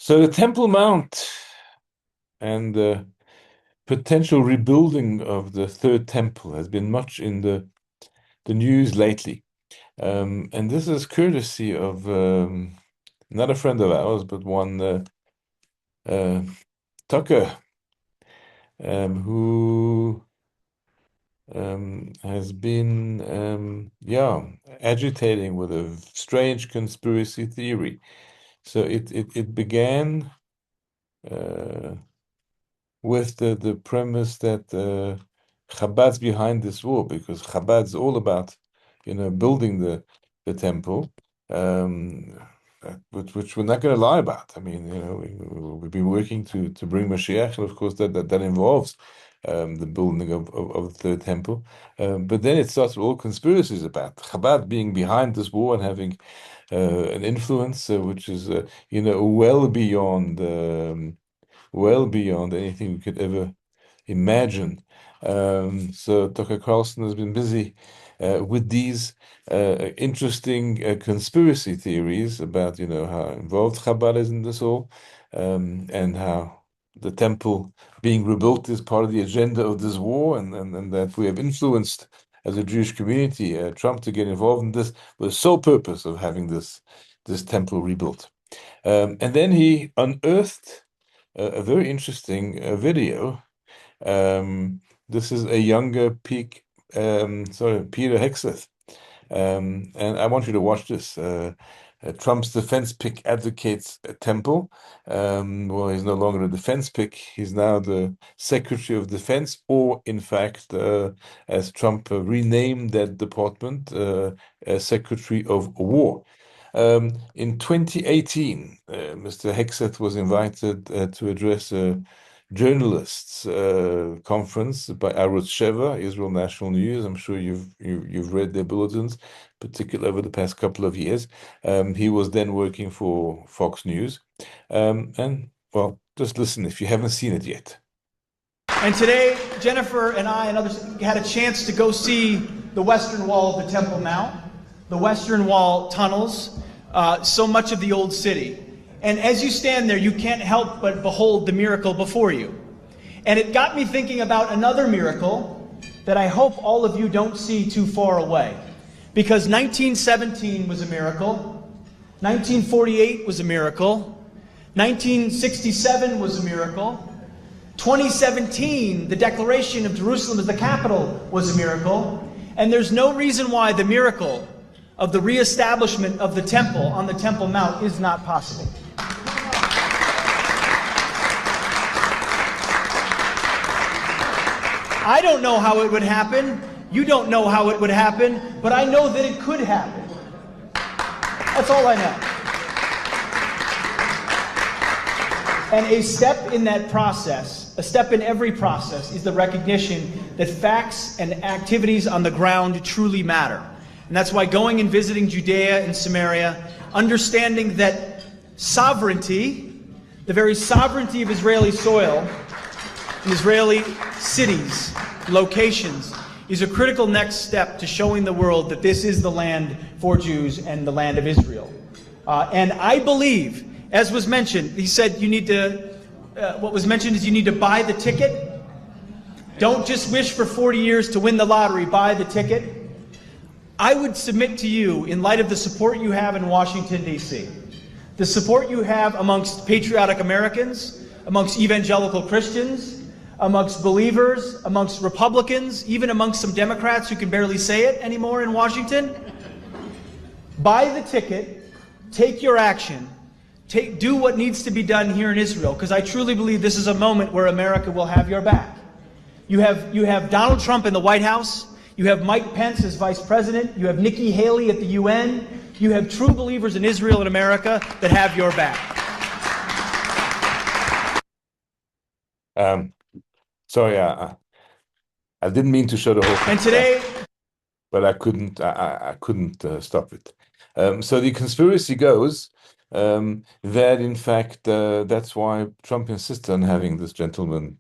So the Temple Mount and the potential rebuilding of the Third Temple has been much in the news lately. And this is courtesy of not a friend of ours, but one uh, Tucker, who has been, agitating with a strange conspiracy theory. So it began uh, with the premise that Chabad's behind this war because Chabad's all about, building the temple, um, which we're not going to lie about. I mean, we've been working to bring Mashiach, and of course that involves the building of the third temple. But then it starts with all conspiracies about Chabad being behind this war and having an influence which is, well beyond. Well beyond anything we could ever imagine. So Tucker Carlson has been busy with these interesting conspiracy theories about, how involved Chabad is in this all, and how the temple being rebuilt is part of the agenda of this war, and that we have influenced as a Jewish community Trump to get involved in this with the sole purpose of having this temple rebuilt. And then he unearthed a very interesting video. This is a younger Peter Hegseth. And I want you to watch this. Trump's defense pick advocates a temple. Well, he's no longer a defense pick. He's now the Secretary of Defense, or in fact, as Trump renamed that department, as Secretary of War. In 2018, Mr. Hegseth was invited to address a journalists conference by Arutz Sheva, Israel National News. I'm sure you've read their bulletins, particularly over the past couple of years. He was then working for Fox News, and well, just listen if you haven't seen it yet. And today, Jennifer and I and others had a chance to go see the Western Wall of the Temple Mount, the Western Wall tunnels, so much of the old city. And as you stand there, you can't help but behold the miracle before you. And it got me thinking about another miracle that I hope all of you don't see too far away. Because 1917 was a miracle, 1948 was a miracle, 1967 was a miracle, 2017, the declaration of Jerusalem as the capital was a miracle, and there's no reason why the miracle of the reestablishment of the temple on the Temple Mount is not possible. I don't know how it would happen. You don't know how it would happen, but I know that it could happen. That's all I know. And a step in that process, a step in every process, is the recognition that facts and activities on the ground truly matter. And that's why going and visiting Judea and Samaria, understanding that sovereignty, the very sovereignty of Israeli soil, the Israeli cities, locations, is a critical next step to showing the world that this is the land for Jews and the land of Israel. And I believe, as was mentioned, he said you need to, what was mentioned is you need to buy the ticket. Don't just wish for 40 years to win the lottery, buy the ticket. I would submit to you, in light of the support you have in Washington, D.C., the support you have amongst patriotic Americans, amongst evangelical Christians, amongst believers, amongst Republicans, even amongst some Democrats who can barely say it anymore in Washington. Buy the ticket, take your action, do what needs to be done here in Israel, because I truly believe this is a moment where America will have your back. You have Donald Trump in the White House, you have Mike Pence as Vice President, you have Nikki Haley at the UN, you have true believers in Israel and America that have your back. Sorry, I didn't mean to show the whole thing. And today, but I couldn't. I couldn't stop it. So the conspiracy goes that, in fact, that's why Trump insisted on having this gentleman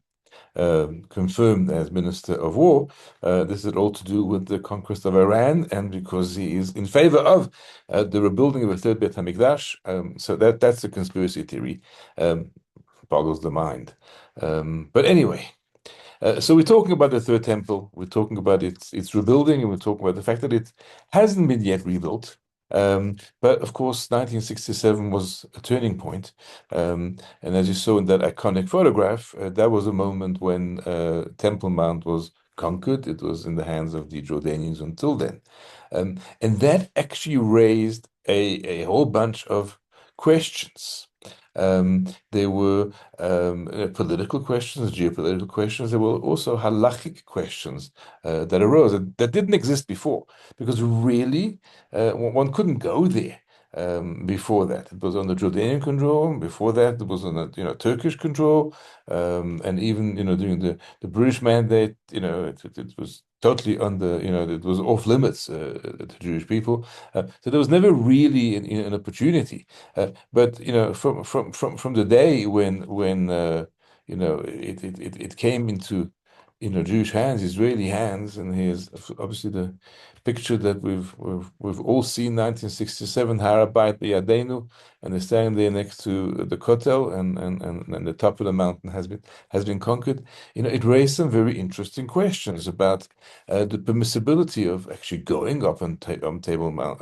confirmed as Minister of War. This is all to do with the conquest of Iran, and because he is in favor of the rebuilding of a third Beit HaMikdash. So that's a conspiracy theory. Boggles the mind. But anyway. So we're talking about the third temple. We're talking about its rebuilding, and we're talking about the fact that it hasn't been yet rebuilt. But of course, 1967 was a turning point. And as you saw in that iconic photograph, that was a moment when Temple Mount was conquered. It was in the hands of the Jordanians until then. And that actually raised a whole bunch of questions. There were political questions, geopolitical questions. There were also halachic questions that arose that didn't exist before, because really one couldn't go there before that. It was under Jordanian control. Before that, it was under Turkish control, and even during the British mandate, it was totally under it was off limits to Jewish people. So there was never really an opportunity. But from the day when it came into Jewish hands, Israeli hands, and here's obviously the picture that we've all seen, 1967, Har HaBayit B'Yadeinu, and they're standing there next to the Kotel, and the top of the mountain has been conquered. It raised some very interesting questions about the permissibility of actually going up on Table Mount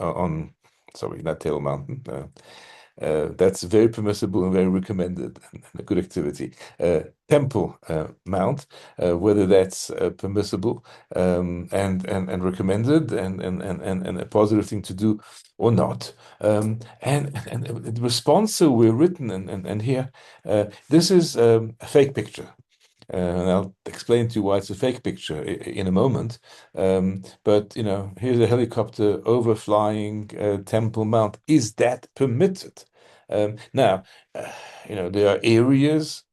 sorry, not Table Mountain. That's very permissible and very recommended and a good activity. Temple Mount, whether that's permissible and recommended and a positive thing to do or not. And the response we're written and here, this is a fake picture. And I'll explain to you why it's a fake picture in a moment. But here's a helicopter overflying Temple Mount. Is that permitted? Now, there are areas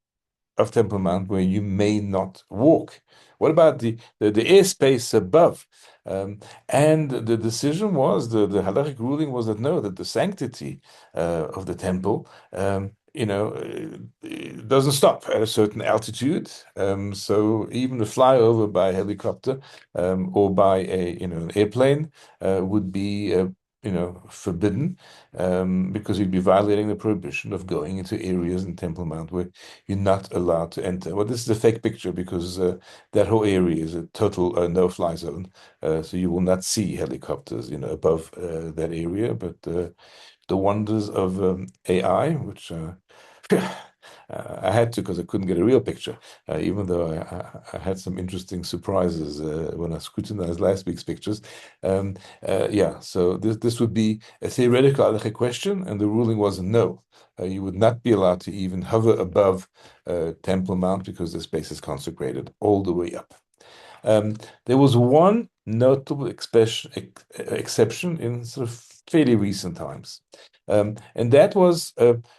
of Temple Mount where you may not walk. What about the airspace above? And the decision was, the halachic ruling was that no, that the sanctity of the temple, it doesn't stop at a certain altitude. So even a flyover by helicopter or by an airplane would be forbidden, because you'd be violating the prohibition of going into areas in Temple Mount where you're not allowed to enter. Well, this is a fake picture because that whole area is a total no-fly zone, so you will not see helicopters, above that area. But the wonders of AI, which I had to, because I couldn't get a real picture, even though I had some interesting surprises when I scrutinized last week's pictures. Yeah, so this would be a theoretical halachic question, and the ruling was no. You would not be allowed to even hover above Temple Mount because the space is consecrated all the way up. There was one notable exception in sort of fairly recent times, and that was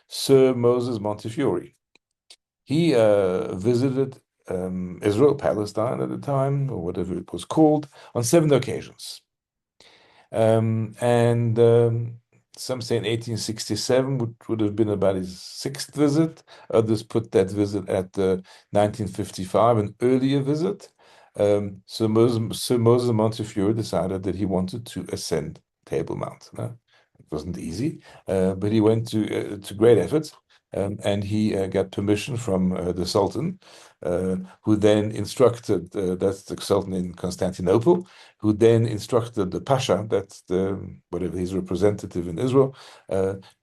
Sir Moses Montefiore. He visited Israel, Palestine at the time, or whatever it was called, on 7 occasions. And some say in 1867 would have been about his 6th visit. Others put that visit at 1955, an earlier visit. Sir Moses Montefiore decided that he wanted to ascend Table Mount. It wasn't easy, but he went to great efforts. And he got permission from the Sultan, who then instructed, that's the Sultan in Constantinople, who then instructed the Pasha, that's whatever his representative in Israel,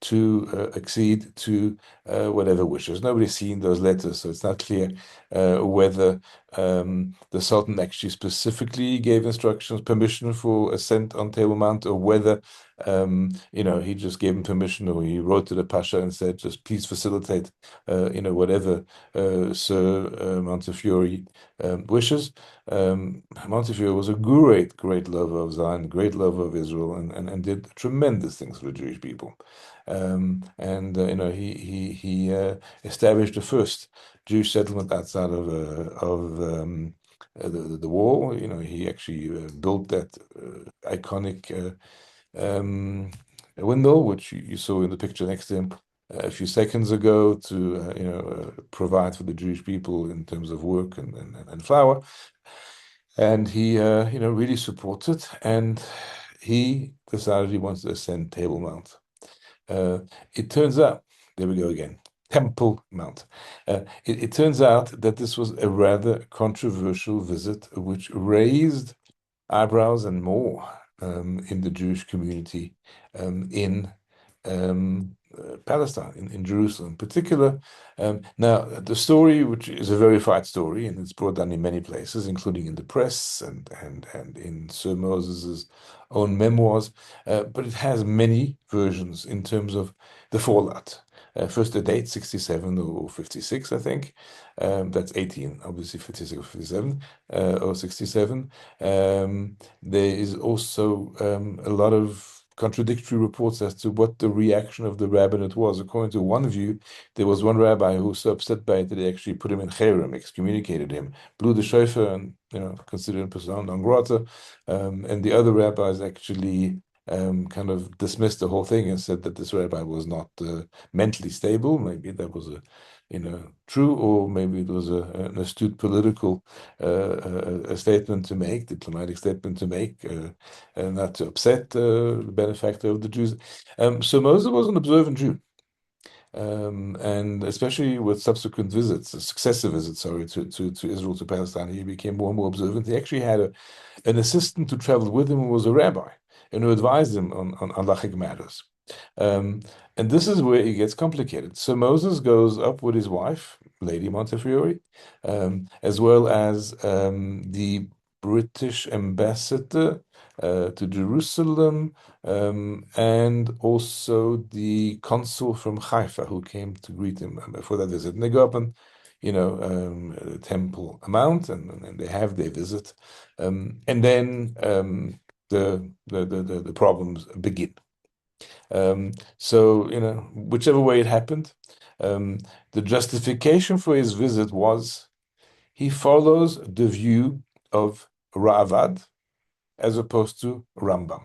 to accede to whatever wishes. Nobody's seen those letters, so it's not clear whether the Sultan actually specifically gave instructions, permission for ascent on Table Mount, or whether he just gave him permission, or he wrote to the Pasha and said, just please facilitate, whatever Sir Montefiore wishes. Montefiore was a great lover of Zion, great lover of Israel, and did tremendous things for the Jewish people. He established the first Jewish settlement outside of the wall. He actually built that iconic windmill, which you saw in the picture next to him. a few seconds ago to provide for the Jewish people in terms of work and flour. And he really supported, and he decided he wants to ascend Table Mount. It turns out, there we go again, Temple Mount. It turns out that this was a rather controversial visit, which raised eyebrows and more in the Jewish community in Palestine, in Jerusalem in particular. Now, the story, which is a verified story, and it's brought down in many places, including in the press and in Sir Moses's own memoirs, but it has many versions in terms of the fallout. First, the date 67 or 56, I think. That's 18, obviously 56 or 57 or 67. There is also a lot of contradictory reports as to what the reaction of the rabbinate was. According to one view, there was one rabbi who was so upset by it that he actually put him in cherem, excommunicated him, blew the shofar, and considered him persona non grata. And the other rabbis actually kind of dismissed the whole thing and said that this rabbi was not mentally stable. Maybe that was true, or maybe it was an astute political a statement to make, diplomatic statement to make, not to upset the benefactor of the Jews. So Moses was an observant Jew. And especially with subsequent visits, successive visits, sorry, to Israel, to Palestine, he became more and more observant. He actually had an assistant who traveled with him who was a rabbi and who advised him on halachic matters. And this is where it gets complicated. So Moses goes up with his wife, Lady Montefiore, as well as the British ambassador to Jerusalem, and also the consul from Haifa who came to greet him for that visit. And they go up and, Temple Mount, and they have their visit, and then the problems begin. So, whichever way it happened, the justification for his visit was he follows the view of Ravad as opposed to Rambam.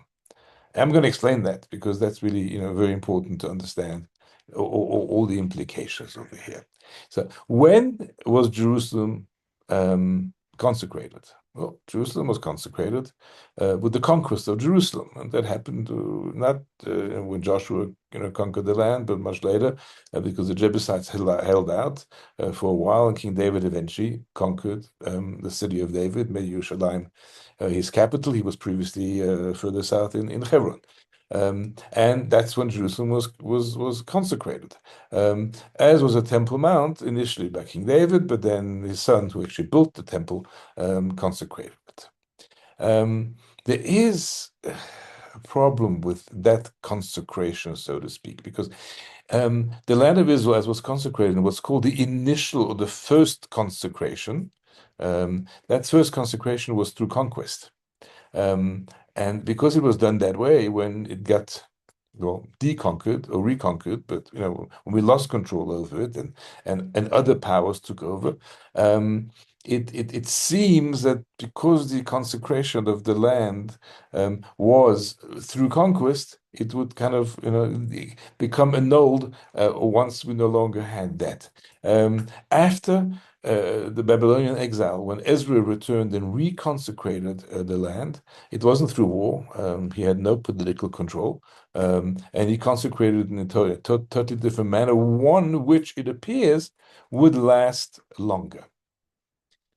I'm going to explain that because that's really, very important to understand all the implications over here. So, when was Jerusalem consecrated? Well, Jerusalem was consecrated with the conquest of Jerusalem, and that happened not when Joshua, conquered the land, but much later, because the Jebusites held out for a while, and King David eventually conquered the city of David, made Yerushalayim his capital. He was previously further south in Hebron. And that's when Jerusalem was consecrated, as was the Temple Mount initially by King David, but then his son, who actually built the temple, consecrated it. There is a problem with that consecration, so to speak, because the land of Israel, as was consecrated, in what's called the initial or the first consecration. That first consecration was through conquest. And because it was done that way, when it got deconquered or reconquered, but when we lost control over it and other powers took over, it seems that because the consecration of the land was through conquest, it would kind of become annulled once we no longer had that. After the Babylonian exile, when Ezra returned and reconsecrated the land, it wasn't through war. He had no political control, and he consecrated in a totally different manner, one which it appears would last longer.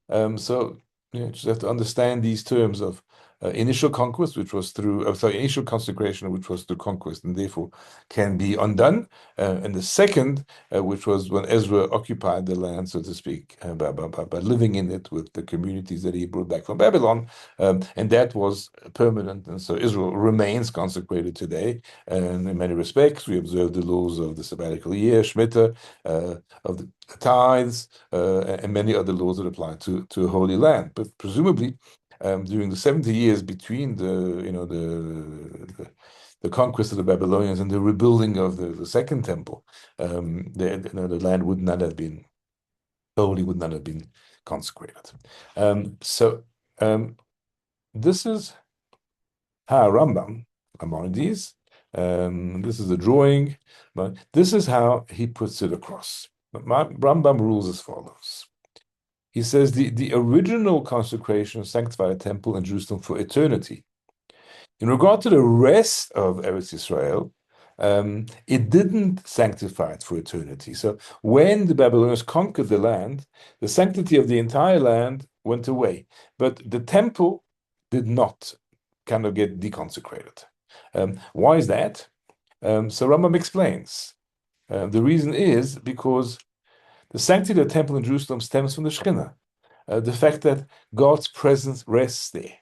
So you just have to understand these terms of initial conquest, which was through, initial consecration, which was through conquest, and therefore can be undone. And the second, which was when Ezra occupied the land, so to speak, by living in it with the communities that he brought back from Babylon, and that was permanent. And so Israel remains consecrated today. And in many respects, we observe the laws of the sabbatical year, Shemitah, of the tithes, and many other laws that apply to a holy land. But presumably, during the 70 years between the conquest of the Babylonians and the rebuilding of the second temple, the land would not have been holy, would not have been consecrated. So this is how Rambam, Maimonides, This is a drawing, but this is how he puts it across. Rambam rules as follows. He says the original consecration sanctified a temple in Jerusalem for eternity. In regard to the rest of Eretz Israel, it didn't sanctify it for eternity. So when the Babylonians conquered the land, the sanctity of the entire land went away, but the temple did not kind of get deconsecrated. Why is that? So Rambam explains. The reason is because the sanctity of the temple in Jerusalem stems from the Shekhinah, the fact that God's presence rests there.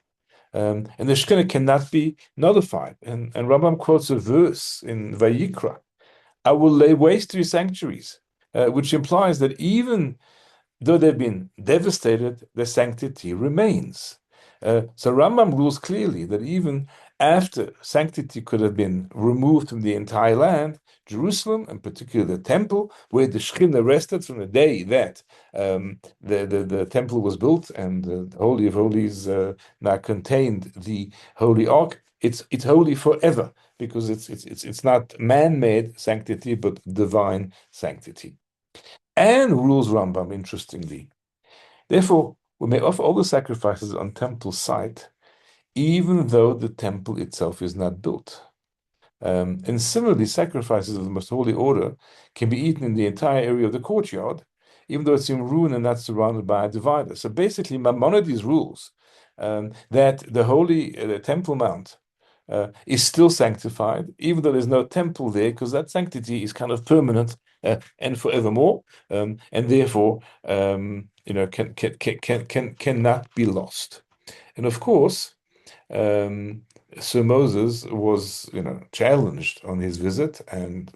And the Shekhinah cannot be nullified. And Rambam quotes a verse in Vayikra, I will lay waste to your sanctuaries, which implies that even though they've been devastated, their sanctity remains. So Rambam rules clearly that even after sanctity could have been removed from the entire land, Jerusalem, and particularly the temple, where the Shekhinah rested from the day that the temple was built and the Holy of Holies now contained the Holy Ark, it's holy forever because it's not man-made sanctity but divine sanctity. And rules Rambam, interestingly. Therefore, we may offer all the sacrifices on temple site, even though the temple itself is not built. And similarly, sacrifices of the most holy order can be eaten in the entire area of the courtyard, even though it's in ruin and not surrounded by a divider. So basically, Maimonides rules that the holy Temple Mount is still sanctified, even though there's no temple there, because that sanctity is kind of permanent and forevermore, and therefore, cannot be lost. And of course, Sir Moses was, challenged on his visit and,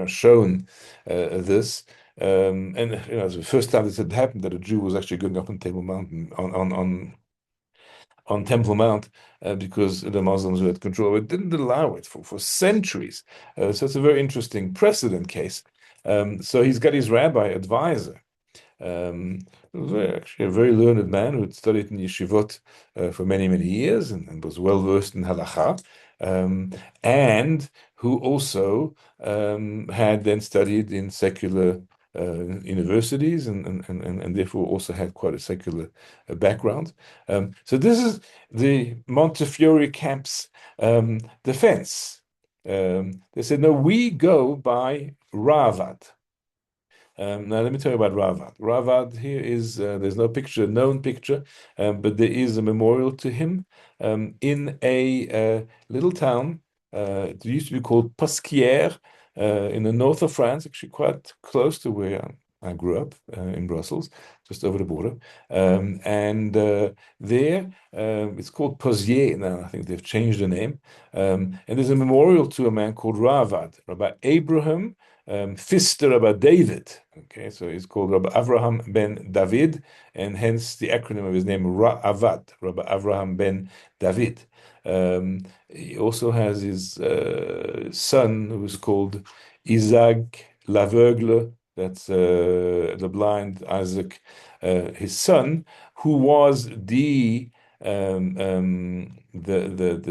shown this. And it's the first time this had happened that a Jew was actually going up on Table Mountain on Temple Mount because the Muslims were at control. It didn't allow it for centuries. So it's a very interesting precedent case. So he's got his rabbi advisor. Actually a very learned man who had studied in yeshivot for many, many years and was well versed in halacha, and who also had then studied in secular universities and therefore also had quite a secular background. So this is the Montefiore camp's defense. They said, no, we go by Ravad. Now, let me tell you about Ravad. Ravad here is, there's no picture, known picture, but there is a memorial to him in a little town. It used to be called Pasquier in the north of France, actually quite close to where I grew up in Brussels, just over the border. And there, it's called Pozier now. I think they've changed the name. And there's a memorial to a man called Ravad, Rabbi Abraham Pfister Rabbi David. Okay, so he's called Rabbi Avraham ben David, and hence the acronym of his name, Ra'avad, Rabbi Avraham ben David. He also has his son, who's called Isaac l'Aveugle, that's the blind Isaac, his son, who was the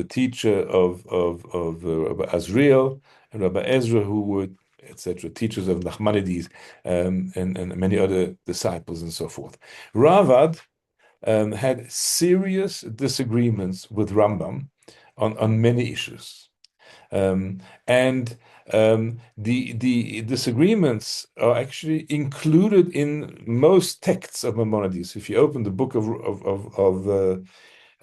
teacher of Rabbi Azriel and Rabbi Ezra, who were etc., teachers of Nachmanides and many other disciples and so forth. Ravad had serious disagreements with Rambam on many issues. And the disagreements are actually included in most texts of Maimonides. If you open the book of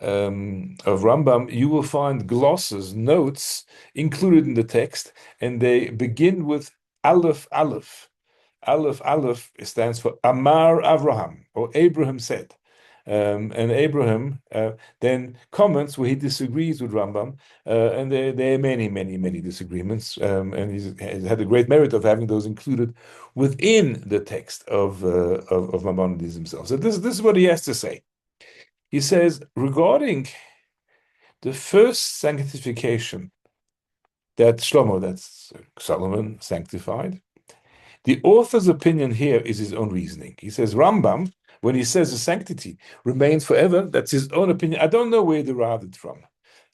Rambam, you will find glosses, notes included in the text, and they begin with Aleph Aleph. Aleph Aleph stands for Amar Avraham, or Abraham said. And Abraham then comments where he disagrees with Rambam, and there are many, many, many disagreements, and he's had the great merit of having those included within the text of Maimonides himself. So this is what he has to say. He says, regarding the first sanctification that Shlomo, that's Solomon, sanctified, the author's opinion here is his own reasoning. He says, Rambam, when he says the sanctity remains forever, that's his own opinion. I don't know where he derived it from.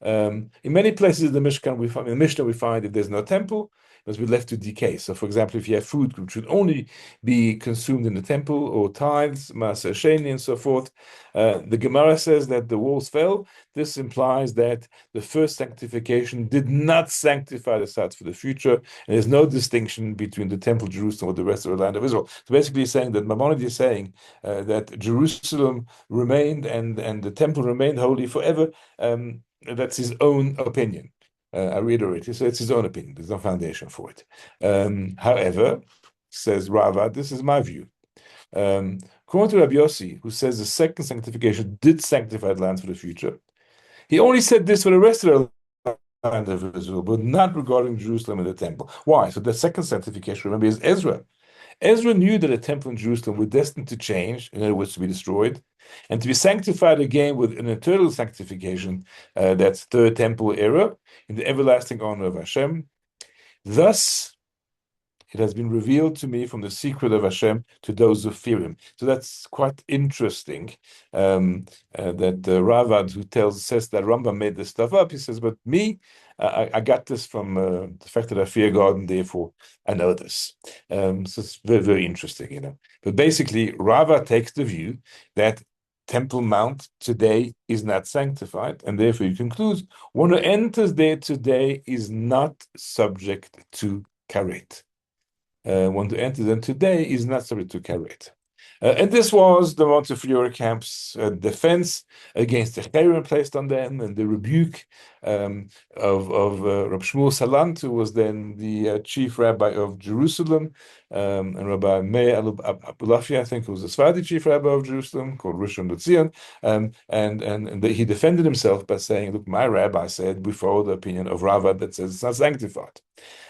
In many places in the Mishkan, in the Mishnah, we find that there's no temple, it must be left to decay. So, for example, if you have food which should only be consumed in the temple, or tithes, Maaser Sheni, and so forth, the Gemara says that the walls fell. This implies that the first sanctification did not sanctify the sites for the future, and there's no distinction between the temple Jerusalem or the rest of the land of Israel. So basically saying that Maimonides is saying that Jerusalem remained and the temple remained holy forever. That's his own opinion. I reiterate, so it's his own opinion. There's no foundation for it. However, says Rava, this is my view. According to Rabbi Yossi, who says the second sanctification did sanctify the land for the future, he only said this for the rest of the land of Israel, but not regarding Jerusalem and the temple. Why? So the second sanctification, remember, is Ezra. Ezra knew that the temple in Jerusalem was destined to change, in other words, to be destroyed, and to be sanctified again with an eternal sanctification, that's third temple era, in the everlasting honor of Hashem. Thus, it has been revealed to me from the secret of Hashem to those who fear Him. So that's quite interesting. That Ravad, who says that Rambam made this stuff up, he says, but me, I got this from the fact that I fear God, and therefore I know this. So it's very, very interesting, But basically, Rava takes the view that Temple Mount today is not sanctified, and therefore he concludes one who enters there today is not subject to karet. One who enters them today is not subject to karet. And this was the Montefiore camp's defense against the chayrim placed on them, and the rebuke of Rab Shmuel Salant, who was then the chief rabbi of Jerusalem, and Rabbi Meir Abulafi, I think, who was the Sephardi chief rabbi of Jerusalem, called Rishon LeZion, and he defended himself by saying, look, my rabbi said we follow the opinion of Rava that says it's not sanctified.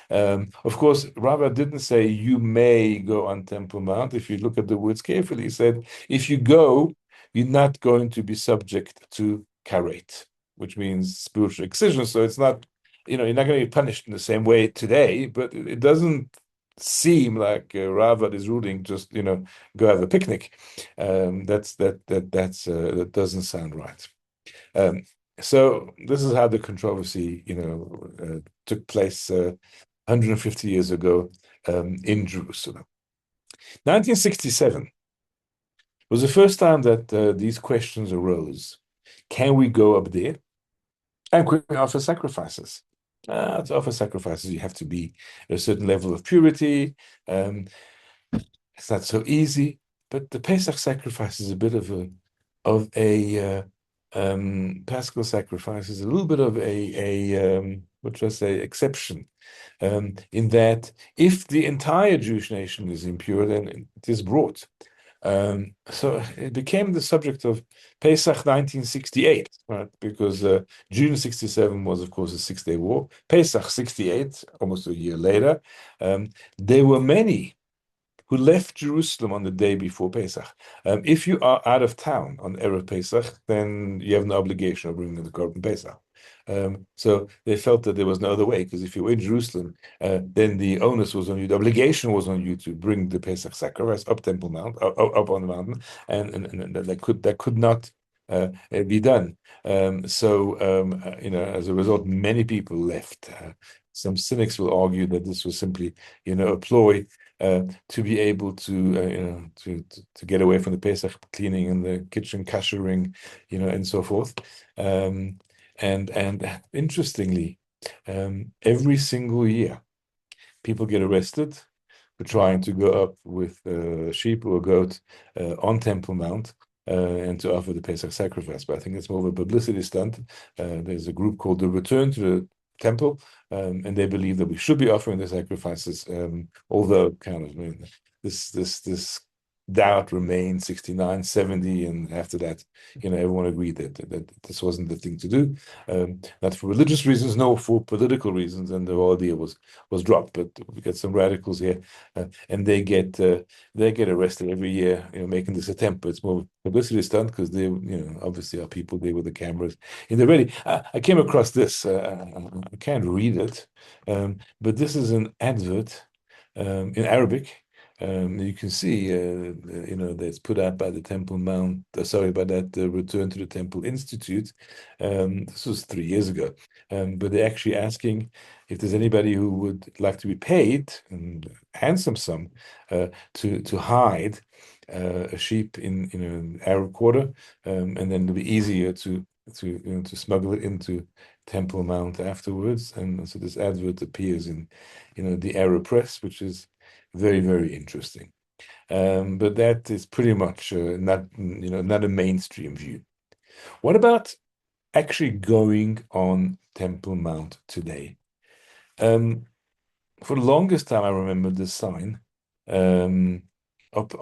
Of course, Rava didn't say you may go on Temple Mount. If you look at the words carefully, he said, if you go, you're not going to be subject to karet, which means spiritual excision. So it's not, you're not going to be punished in the same way today, but it doesn't seem like Rava is ruling just, go have a picnic. That doesn't sound right. So this is how the controversy, took place 150 years ago in Jerusalem. 1967 was the first time that these questions arose. Can we go up there? And can we offer sacrifices? To offer sacrifices, you have to be at a certain level of purity. It's not so easy, but the Pesach sacrifice is a bit of a Paschal sacrifice is a little bit of a what should I say, exception, in that if the entire Jewish nation is impure, then it is brought. So it became the subject of Pesach 1968, right? Because June 67 was, of course, a Six-Day War. Pesach 68, almost a year later, there were many who left Jerusalem on the day before Pesach. If you are out of town on Erev Pesach, then you have an obligation of bringing the Korban Pesach. So they felt that there was no other way, because if you were in Jerusalem, then the onus was on you, the obligation was on you to bring the Pesach sacrifice up Temple Mount, up on the mountain, and that could not be done. As a result, many people left. Some cynics will argue that this was simply, a ploy to be able to get away from the Pesach cleaning and the kitchen kashering, and so forth. And interestingly, every single year, people get arrested for trying to go up with a sheep or a goat on Temple Mount and to offer the Pesach sacrifice. But I think it's more of a publicity stunt. There's a group called the Return to the Temple, and they believe that we should be offering the sacrifices, although kind of this doubt remained 69, 70, and after that, everyone agreed that this wasn't the thing to do, not for religious reasons, no, for political reasons, and the whole idea was dropped. But we get some radicals here, and they get arrested every year, making this attempt. But it's more publicity stunt, because they, obviously are people there with the cameras in the ready. I came across this. I can't read it, but this is an advert in Arabic You can see, that's put out by the Temple Mount, by that Return to the Temple Institute. This was 3 years ago. But they're actually asking if there's anybody who would like to be paid a handsome sum to hide a sheep in an Arab quarter, and then it'll be easier to smuggle it into Temple Mount afterwards. And so this advert appears in the Arab press, which is very, very interesting. But that is pretty much not a mainstream view. What about actually going on Temple Mount today? For the longest time, I remember the sign up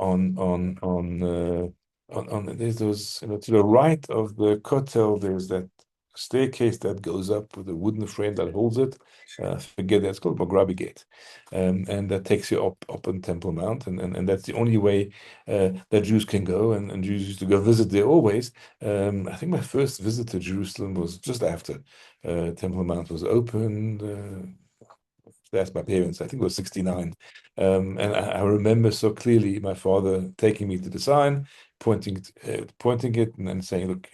there's those, to the right of the Kotel, there's that staircase that goes up with a wooden frame that holds it. Forget that, it's called Mograbi Gate. And that takes you up on Temple Mount, and that's the only way that Jews can go, and Jews used to go visit there always. I think my first visit to Jerusalem was just after Temple Mount was opened. That's my parents. I think it was 69. And I remember so clearly my father taking me to the sign, pointing it, and saying, look,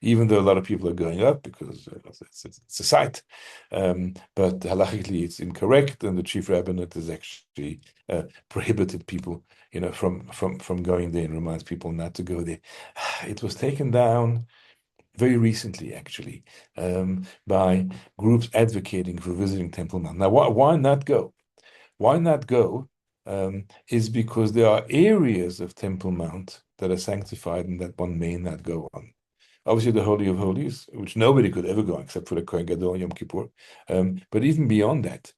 even though a lot of people are going up because it's a site, but halachically it's incorrect, and the chief rabbinate has actually prohibited people, from going there, and reminds people not to go there. It was taken down very recently, actually, by groups advocating for visiting Temple Mount. Now, why not go? Why not go? Is because there are areas of Temple Mount that are sanctified and that one may not go on. Obviously, the Holy of Holies, which nobody could ever go on except for the Kohen Gadol Yom Kippur. But even beyond that,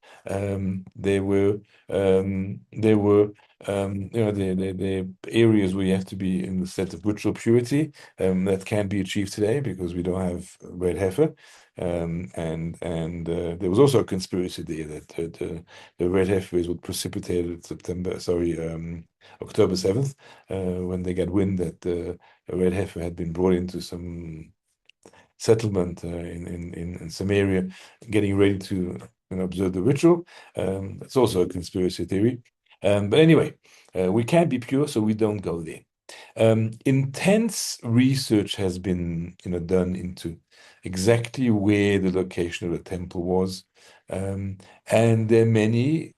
there were the areas where you have to be in the state of ritual purity that can't be achieved today because we don't have red heifer. And there was also a conspiracy there that the red heifers would precipitate October 7th, when they got wind that a red heifer had been brought into some settlement in Samaria, getting ready to observe the ritual. It's also a conspiracy theory. But anyway, we can't be pure, so we don't go there. Intense research has been done into exactly where the location of the temple was. And there are many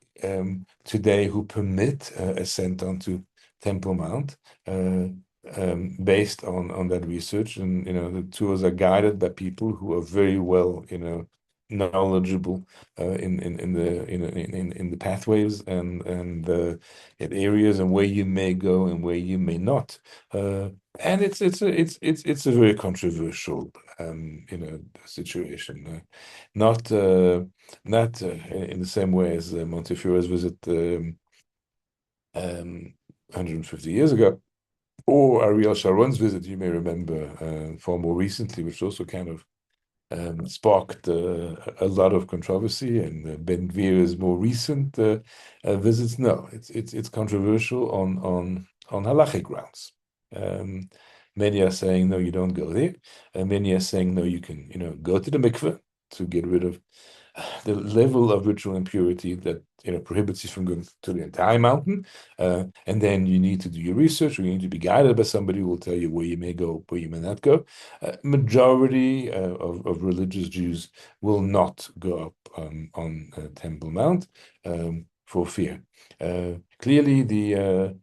today who permit ascent onto Temple Mount based on that research. And the tours are guided by people who are very well knowledgeable in the pathways and at areas and where you may go and where you may not. And it's a very controversial situation. Not in the same way as Montefiore's visit 150 years ago, or Ariel Sharon's visit, you may remember, far more recently, which also kind of sparked a lot of controversy, and Ben Gvir's more recent visits. No, it's controversial on halachic grounds. Many are saying no, you don't go there, and many are saying no, you can go to the mikveh to get rid of the level of ritual impurity that prohibits you from going to the entire mountain, and then you need to do your research, or you need to be guided by somebody who will tell you where you may go, where you may not go. Majority of religious Jews will not go up on Temple Mount for fear. Clearly, the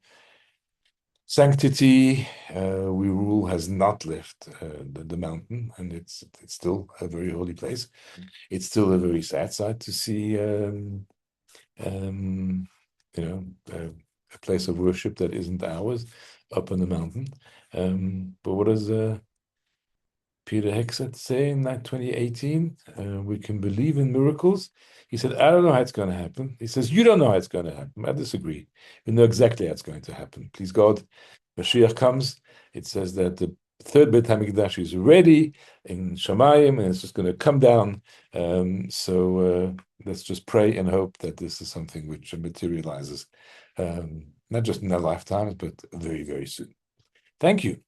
sanctity we rule has not left the mountain, and it's still a very holy place. It's still a very sad sight to see a place of worship that isn't ours up on the mountain. But what does Peter Hegseth say in 2018? We can believe in miracles. He said, I don't know how it's going to happen. He says, you don't know how it's going to happen. I disagree. We know exactly how it's going to happen. Please God, Mashiach comes. It says that the third Beit HaMikdash is ready in Shamayim, and it's just going to come down. So let's just pray and hope that this is something which materializes, not just in our lifetimes, but very, very soon. Thank you.